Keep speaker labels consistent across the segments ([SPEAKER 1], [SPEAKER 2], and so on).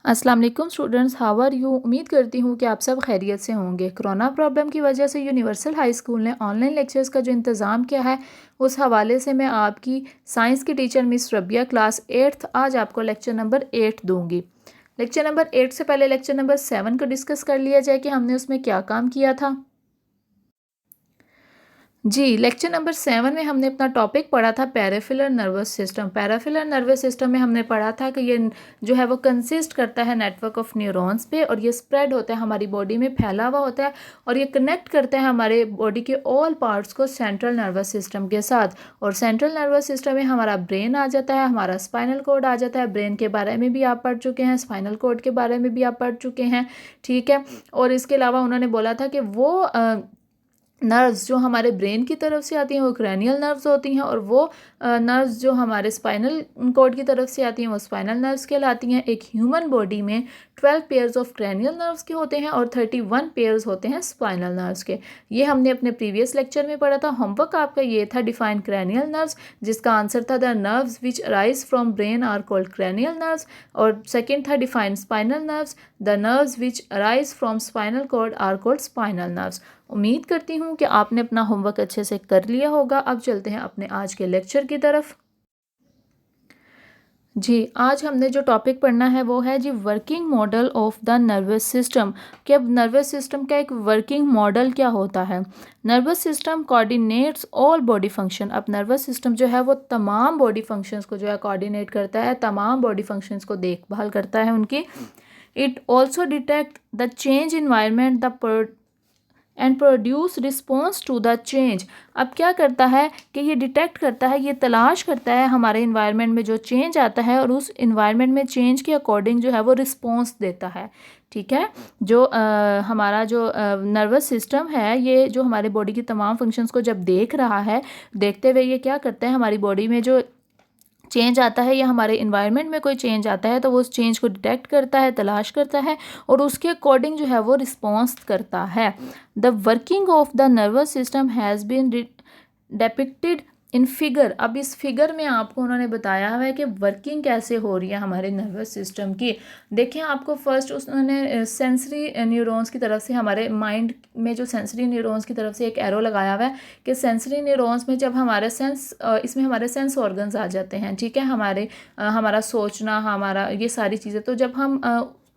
[SPEAKER 1] अस्सलाम वालेकुम students, how are you. उम्मीद करती हूँ कि आप सब खैरियत से होंगे। कोरोना प्रॉब्लम की वजह से यूनिवर्सल हाई स्कूल ने ऑनलाइन लेक्चर्स का जो इंतज़ाम किया है, उस हवाले से मैं आपकी साइंस की teacher miss Rabia class 8th आज आपको लेक्चर नंबर 8 दूंगी। लेक्चर नंबर 8 से पहले लेक्चर नंबर 7 को डिस्कस कर लिया जाए कि हमने उसमें क्या काम किया था। जी, लेक्चर नंबर 7 में हमने अपना टॉपिक पढ़ा था पैराफिलर नर्वस सिस्टम। पैराफिलर नर्वस सिस्टम में हमने पढ़ा था कि ये जो है वो कंसिस्ट करता है नेटवर्क ऑफ न्यूरॉन्स पे, और ये स्प्रेड होता है हमारी बॉडी में, फैला हुआ होता है, और ये कनेक्ट करता है हमारे बॉडी के ऑल पार्ट्स को सेंट्रल नर्वस सिस्टम के साथ। और सेंट्रल नर्वस सिस्टम में हमारा ब्रेन आ जाता है, हमारा स्पाइनल कोड आ जाता है। ब्रेन के बारे में भी आप पढ़ चुके हैं, स्पाइनल कोड के बारे में भी आप पढ़ चुके हैं, ठीक है। और इसके अलावा उन्होंने बोला था कि वो नर्व्स जो हमारे ब्रेन की तरफ से आती हैं वो क्रैनियल नर्व्स होती हैं, और वो नर्व्स जो हमारे स्पाइनल कोड की तरफ से आती हैं वो स्पाइनल नर्व्स कहलाती हैं। एक ह्यूमन बॉडी में 12 पेयर्स ऑफ क्रैनियल नर्व्स के होते हैं और 31 पेयर्स होते हैं स्पाइनल नर्व्स के। ये हमने अपने प्रीवियस लेक्चर में पढ़ा था। होमवर्क आपका ये था, डिफाइन क्रैनियल नर्व्स, जिसका आंसर था the nerves which arise from brain are called cranial nerves. और सेकेंड था define spinal nerves, the nerves which arise from spinal cord are called spinal nerves. उम्मीद करती हूँ कि आपने अपना होमवर्क अच्छे से कर लिया होगा। अब चलते हैं अपने आज के लेक्चर की तरफ। जी, आज हमने जो टॉपिक पढ़ना है वो है जी working model of the nervous system, कि अब नर्वस सिस्टम का एक वर्किंग मॉडल क्या होता है। Nervous system coordinates all body function. अब नर्वस सिस्टम जो है वो तमाम बॉडी फंक्शंस को जो है कोऑर्डिनेट करता है, तमाम बॉडी फंक्शंस को देखभाल करता है उनकी। It also detect the change environment the and produce response to the change. अब क्या करता है कि ये डिटेक्ट करता है, ये तलाश करता है हमारे इन्वायरमेंट में जो चेंज आता है, और उस इन्वायरमेंट में चेंज के अकॉर्डिंग जो है वो रिस्पॉन्स देता है, ठीक है। जो हमारा जो नर्वस सिस्टम है, ये जो हमारे बॉडी की तमाम फंक्शंस को जब देख रहा है, देखते हुए ये क्या करता है, हमारी बॉडी में जो चेंज आता है या हमारे इन्वायरमेंट में कोई चेंज आता है तो वो उस चेंज को डिटेक्ट करता है, तलाश करता है, और उसके अकॉर्डिंग जो है वो रिस्पॉन्स करता है। The working of the nervous system has been depicted in figure. अब इस फिगर में आपको उन्होंने बताया हुआ है कि वर्किंग कैसे हो रही है हमारे नर्वस सिस्टम की। देखिए, आपको फर्स्ट उन्होंने सेंसरी न्यूरॉन्स की तरफ से, हमारे माइंड में जो सेंसरी न्यूरॉन्स की तरफ से एक एरो लगाया हुआ है कि सेंसरी न्यूरॉन्स में जब हमारे इसमें हमारे सेंस ऑर्गन्स आ जाते हैं, ठीक है। हमारा सोचना, हमारा ये सारी चीज़ें, तो जब हम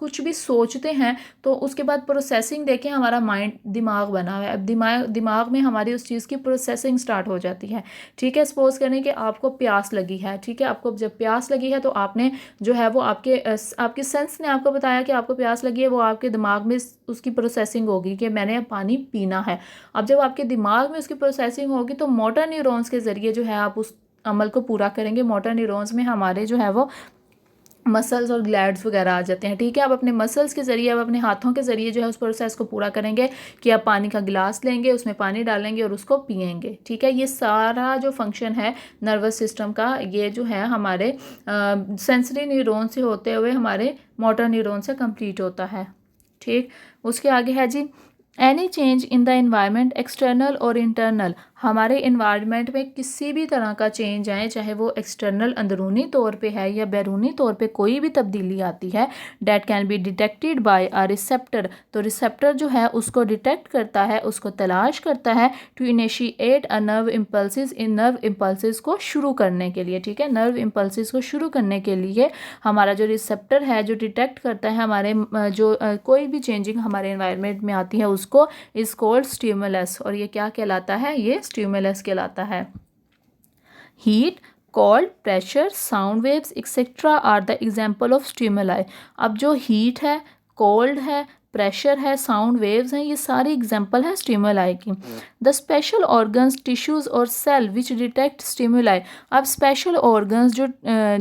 [SPEAKER 1] कुछ भी सोचते हैं तो उसके बाद प्रोसेसिंग देखें, हमारा माइंड दिमाग बना हुआ है। अब दिमाग में हमारी उस चीज़ की प्रोसेसिंग स्टार्ट हो जाती है, ठीक है। सपोज करें कि आपको प्यास लगी है, ठीक है। आपको जब प्यास लगी है तो आपने जो है वो आपके सेंस ने आपको बताया कि आपको प्यास लगी है, वो आपके दिमाग में उसकी प्रोसेसिंग होगी कि मैंने पानी पीना है। अब जब आपके दिमाग में उसकी प्रोसेसिंग होगी तो मोटर न्यूरॉन्स के ज़रिए जो है आप उस अमल को पूरा करेंगे। मोटर न्यूरॉन्स में हमारे जो है वो मसल्स और ग्लैड्स वगैरह आ जाते हैं, ठीक है। आप अपने मसल्स के ज़रिए, आप अपने हाथों के ज़रिए जो है उस प्रोसेस को पूरा करेंगे कि आप पानी का गिलास लेंगे, उसमें पानी डालेंगे और उसको पिएंगे, ठीक है। ये सारा जो फंक्शन है नर्वस सिस्टम का, ये जो है हमारे सेंसरी न्यूरॉन से होते हुए हमारे मोटर न्यूरॉन से कंप्लीट होता है, ठीक। उसके आगे है जी any change in the environment external और इंटरनल। हमारे इन्वायरमेंट में किसी भी तरह का चेंज आए, चाहे वो एक्सटर्नल अंदरूनी तौर पे है या बैरूनी तौर पे कोई भी तब्दीली आती है, that can be detected by a receptor. तो रिसेप्टर जो है उसको डिटेक्ट करता है, उसको तलाश करता है, to initiate a nerve impulses, इन नर्व इम्पल्सिस को शुरू करने के लिए, ठीक है। नर्व इम्पल्सिस को शुरू करने के लिए हमारा जो रिसेप्टर है, जो डिटेक्ट करता है हमारे कोई भी चेंजिंग हमारे इन्वायरमेंट में आती है, उसको इज कॉल्ड स्टिमुलस। और ये क्या कहलाता है, ये स्टिमुलस कहलाता है। Heat, cold, pressure, sound waves etcetera are the example of stimuli. अब जो हीट है, कोल्ड है, प्रेशर है, साउंड वेव्स हैं, ये सारी एग्जाम्पल है स्टिमुलाई की। द स्पेशल ऑर्गन्स, टिश्यूज और सेल विच डिटेक्ट स्टिमुलाई। अब स्पेशल ऑर्गन्स जो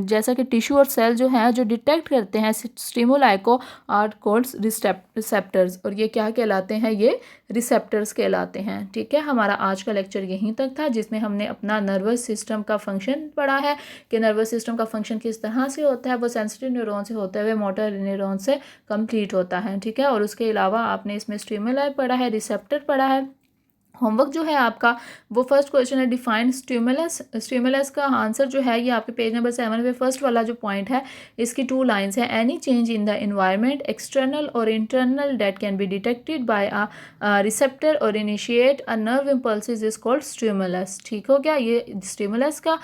[SPEAKER 1] जैसा कि टिश्यू और सेल जो है जो डिटेक्ट करते हैं स्टिमुलाई को, आर कॉल्ड रिसेप्टर्स। और ये क्या कहलाते हैं, ये रिसेप्टर्स कहलाते हैं, ठीक है। हमारा आज का लेक्चर यहीं तक था, जिसमें हमने अपना नर्वस सिस्टम का फंक्शन पढ़ा है कि नर्वस सिस्टम का फंक्शन किस तरह से होता है। वो सेंसिटिव न्यूरॉन से होते हुए मोटर न्यूरॉन से कंप्लीट होता है, ठीक है। और उसके अलावा आपने इसमें स्टिमुलाई पढ़ा है, रिसेप्टर पढ़ा है, होमवर्क जो है आपका वो फर्स्ट क्वेश्चन है डिफाइन स्टिमुलस। स्टिमुलस का आंसर जो है ये आपके पेज नंबर 7 पे फर्स्ट वाला जो पॉइंट है इसकी 2 लाइंस है। Any change in the environment external और internal that can be detected by a receptor और initiate a nerve impulses is called stimulus. ठीक हो गया, ये स्टिमुलस का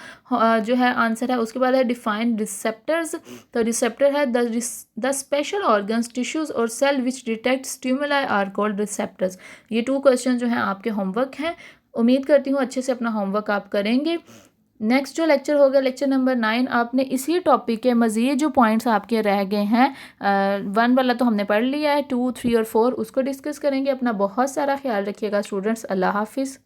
[SPEAKER 1] जो है आंसर है। उसके बाद है डिफाइन रिसेप्टर्स। तो रिसेप्टर है द स्पेशल ऑर्गन्स टिश्यूज और cell which detect stimuli are called receptors. ये 2 क्वेश्चन जो हैं आपके होमवर्क हैं। उम्मीद करती हूँ अच्छे से अपना होमवर्क आप करेंगे। नेक्स्ट जो लेक्चर होगा लेक्चर नंबर 9, आपने इसी टॉपिक के मज़ीद जो पॉइंट्स आपके रह गए हैं 1 वाला तो हमने पढ़ लिया है, 2, 3 और 4 उसको डिस्कस करेंगे। अपना बहुत सारा ख्याल रखिएगा स्टूडेंट्स। अल्लाह हाफिज़।